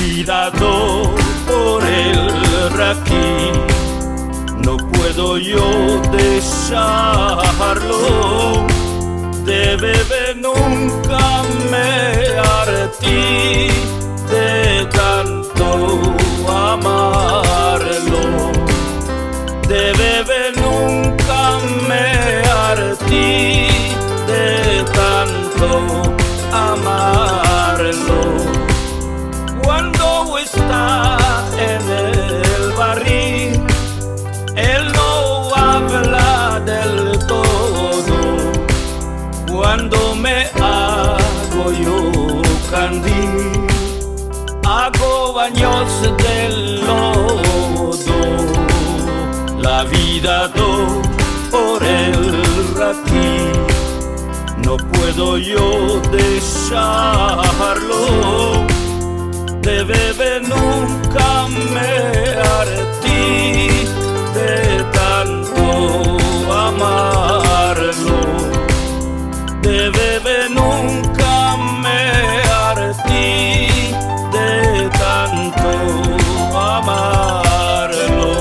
vida doy por el raquí, no puedo yo dejarlo. De beber nunca me hartí de tanto amarlo. De beber nunca me hartí de tanto amarlo. Cuando está en el barril, él no habla del todo. Cuando me hago yo candil, hago baños del lodo. La vida doy por el raquí, no puedo yo dejarlo. De beber nunca me hartí de tanto amarlo. De beber nunca me hartí de tanto amarlo.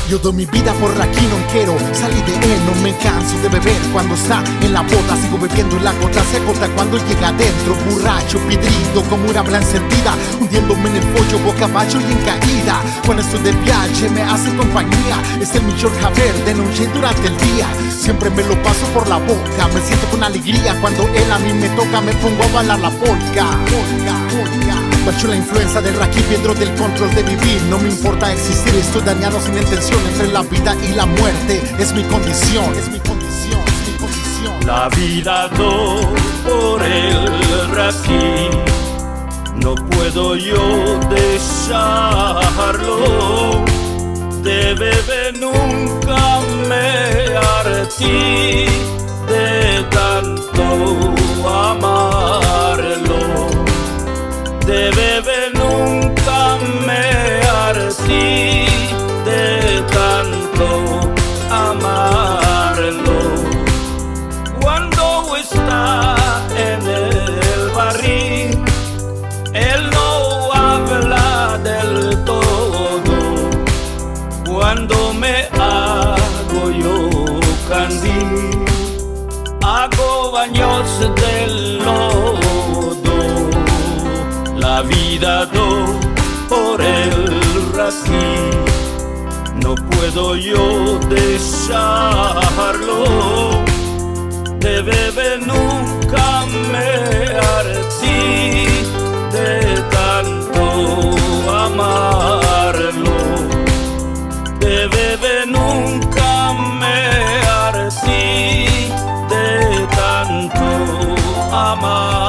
Yo doy mi vida por Raquí, no quiero salir de él, no me canso de beber. Cuando está en la bota sigo bebiendo y la gota se corta cuando llega adentro. Borracho, pidrido como una blanca encendida, hundiéndome en el pollo boca abajo y en caída. Cuando estoy de viaje me hace compañía, es el Michor Javier de noche durante el día. Siempre me lo paso por la boca, me siento con alegría. Cuando él a mí me toca me pongo a bailar la polka. Bajo la influencia del raquí, pierdo del control de vivir. No me importa existir, estoy dañado sin intención. Entre la vida y la muerte es mi condición, es mi condición, es mi condición. La vida doy por el raquí, no puedo yo dejarlo. De beber nunca me hartí de tanto amarlo. De beber nunca me hartí de tanto amarlo. Cuando está en el barril, él no habla del todo. Cuando me hago yo candil, hago baños del lodo. La vida doy por el raquí, no puedo yo dejarlo. De beber nunca me hartí de tanto amarlo. De beber nunca me hartí de tanto amarlo.